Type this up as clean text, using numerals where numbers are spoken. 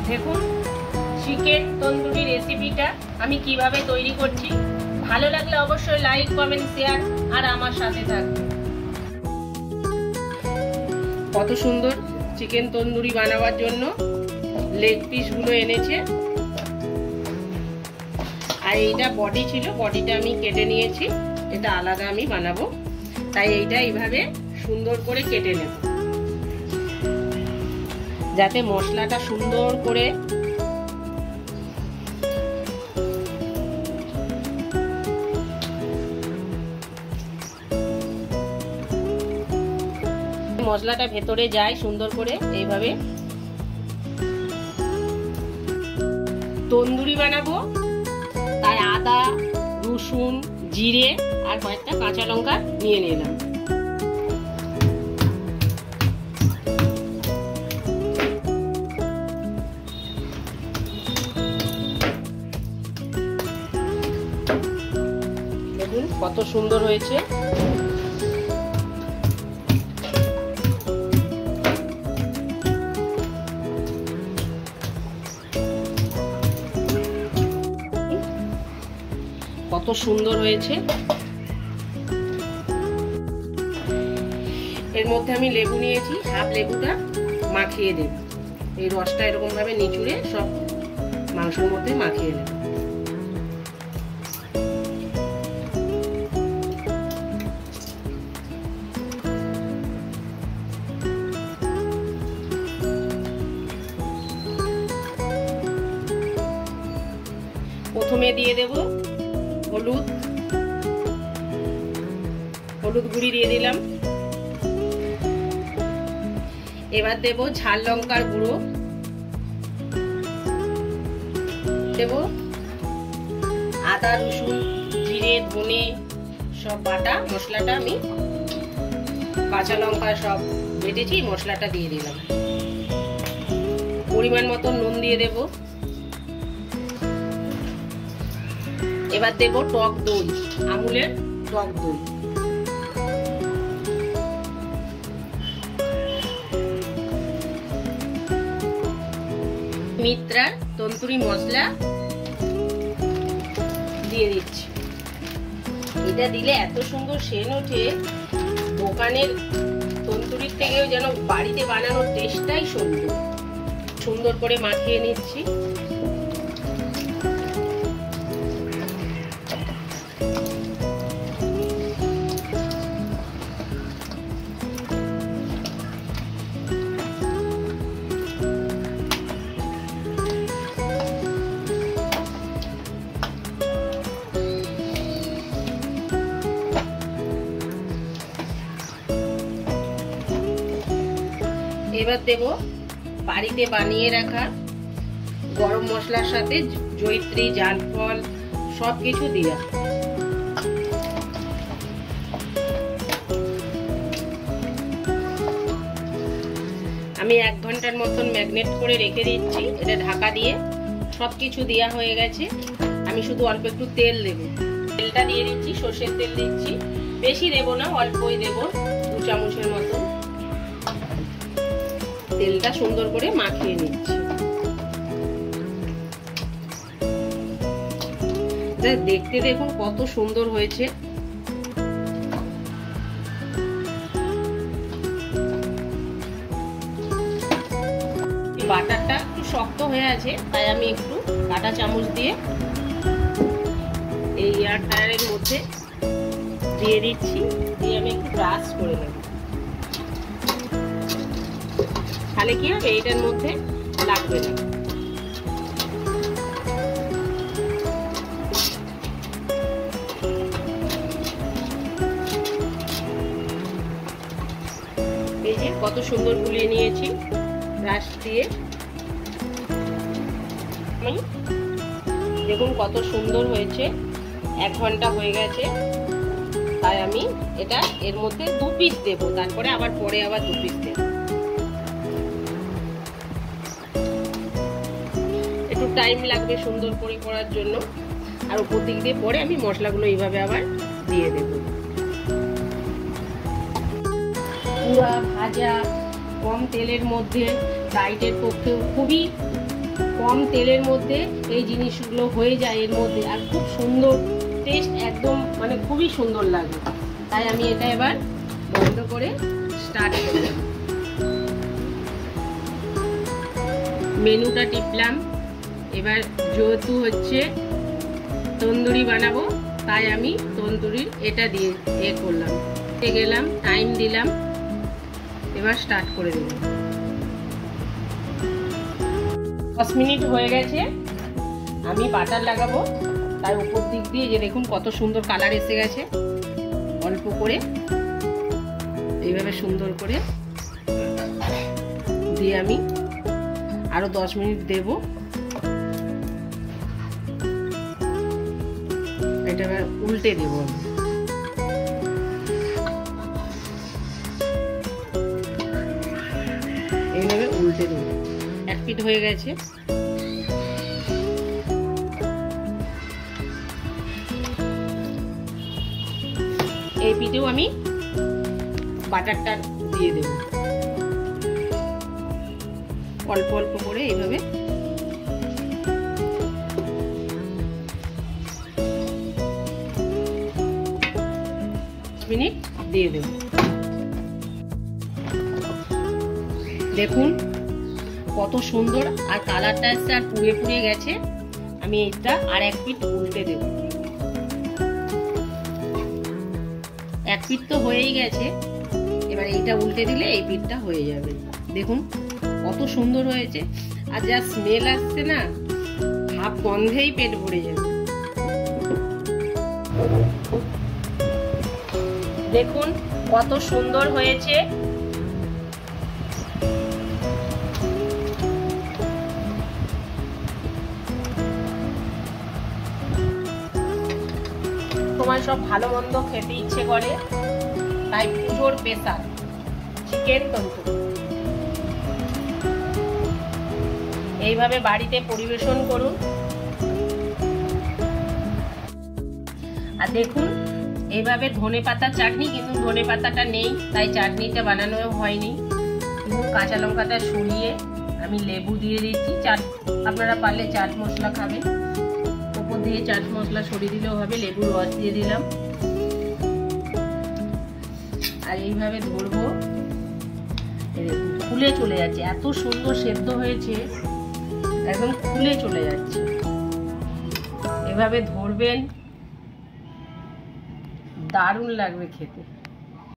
দেখুন চিকেন তন্দুরি রেসিপিটা আমি কিভাবে তৈরি করছি। ভালো লাগলে অবশ্যই লাইক, কমেন্ট, শেয়ার আর আমার সাথে থাকবে। কত সুন্দর চিকেন তন্দুরি বানাবার জন্য লেগ পিসগুলো এনেছে, আর এইটা বডি ছিল, বডিটা আমি কেটে নিয়েছি, এটা আলাদা আমি বানাবো, তাই এইটা এইভাবে সুন্দর করে কেটে নেব যাতে মশলাটা সুন্দর করে মশলাটা ভেতরে যায় সুন্দর করে। এইভাবে তন্দুরি বানাবো, তাই আদা, রসুন, জিরে আর কয়েকটা কাঁচা লঙ্কা নিয়ে নিলাম। দেখুন কত সুন্দর হয়েছে। কত সুন্দর হয়েছে। এর মধ্যে আমি লেবু নিয়েছি, হাফ লেবুটা মাখিয়ে দেব। এই রসটা এরকম ভাবে নিচুড়ে সব মাংসের মধ্যে মাখিয়ে নেব। প্রথমে দিয়ে দেব হলুদ গুঁড়ি দিয়ে দিলাম। এবার দেব ঝাল লঙ্কার গুঁড়ো, দেব আদা, রসুন, জিরে, ধনে সব বাটা মশলাটা, আমি কাঁচা লঙ্কা সব বেটেছি, মশলাটা দিয়ে দিলাম। পরিমাণ মতো নুন দিয়ে দেব। এবার দেব টক দই, আমুলের টক দই। মিত্রার তন্দুরি মশলা দিয়ে দিচ্ছি। এটা দিলে এত সুন্দর সেন্ট ওঠে, দোকানের তন্দুরির থেকেও যেন বাড়িতে বানানোর টেস্টটাই সুন্দর। সুন্দর করে মাখিয়ে নিচ্ছি। এবার দেব বাড়িতে বানিয়ে রাখা গরম মশলার সাথে জয়িত্রী, জায়ফল সবকিছু দিয়া। আমি 1 ঘন্টার মতন ম্যাগনেট করে রেখে দিচ্ছি। এটা ঢাকা দিয়ে সবকিছু দেওয়া হয়ে গেছে। আমি শুধু অল্প একটু তেল দেব। তেলটা দিয়ে দিচ্ছি, সর্ষের তেল দিচ্ছি, বেশি দেব না, অল্পই দেব, 2 চামচের মতন। তেলটা সুন্দর করে মাখিয়ে নিচ্ছি। দেখতে দেখুন কত সুন্দর হয়েছে। বাটারটা একটু শক্ত হয়ে আছে, তাই আমি একটু কাঁটা চামচ দিয়ে এই এয়ার ফ্রায়ারের মধ্যে দিয়ে দিচ্ছি। দিয়ে আমি একটু ব্রাশ করে নেব, তাহলে কি হবে এইটার মধ্যে লাগবে না। এই যে কত সুন্দর গুলিয়ে নিয়েছি ব্রাশ দিয়ে। দেখুন কত সুন্দর হয়েছে। 1 ঘন্টা হয়ে গেছে, তাই আমি এটা এর মধ্যে 2 পিস দেবো, তারপরে আবার 2 পিস দেবো। একটু টাইম লাগবে সুন্দর করে করার জন্য। আর উপর দিক দিয়ে পরে আমি মশলাগুলো এইভাবে আবার দিয়ে দেব। পুরা ভাজা কম তেলের মধ্যে ডায়েটের পক্ষে খুবই কম তেলের মধ্যে এই জিনিসগুলো হয়ে যায় এর মধ্যে, আর খুব সুন্দর টেস্ট, একদম মানে খুবই সুন্দর লাগে। তাই আমি এটা এবার বন্ধ করে স্টার্ট করলাম। মেনুটা টিপলাম। এবার যেহেতু হচ্ছে তন্দুরি বানাবো, তাই আমি তন্দুরির এটা দিয়ে করলাম, গেলাম, টাইম দিলাম, এবার স্টার্ট করে দিলাম। 10 মিনিট হয়ে গেছে। আমি বাটার লাগাবো, তার উপর দিক দিয়ে যে দেখুন কত সুন্দর কালার এসে গেছে। অল্প করে এইভাবে সুন্দর করে দিয়ে আমি আরো 10 মিনিট দেব। এটা এবার উল্টে দেব। এইভাবে উল্টে দেব। এক পিঠ হয়ে গেছে। এই পিঠেও আমি বাটারটা দিয়ে দেব অল্প অল্প করে, এইভাবে। মিনিট দিয়ে দেব। দেখুন কত সুন্দর, আর কালারটা এসছে, আর পুড়ে পুড়ে গেছে। আমি এটা আর এক পিঠ উল্টে দেব। এক পিঠ তো হয়েই গেছে, এবার এইটা উল্টে দিলে এই পিঠটা হয়ে যাবে। দেখুন কত সুন্দর হয়েছে, আর যা স্মেল আসছে না, ভাব গন্ধেই পেট ভরে যাবে। দেখুন কত সুন্দর হয়েছে। তোমার সব ভালো মন্দ খেতে ইচ্ছে করে, তাই পুজোর স্পেশাল চিকেন তন্দুরি এইভাবে বাড়িতে পরিবেশন করুন। আর দেখুন এইভাবে ধনেপাতা চাটনি, কিন্তু ধনেপাতাটা নেই তাই চাটনিটা বানানো হয়নি, কিন্তু কাঁচা লঙ্কাটা সরিয়ে আমি লেবু দিয়ে দিচ্ছি। আপনারা পারলে চাট মশলা খাবেন, উপর দিয়ে চাট মশলা সরিয়ে দিলেও হবে। লেবুর রস দিয়ে দিলাম, আর এইভাবে ধরবো। খুলে চলে যাচ্ছে, এত সুন্দর সেদ্ধ হয়েছে, একদম খুলে চলে যাচ্ছে। এভাবে ধরবেন, দারুণ লাগবে খেতে।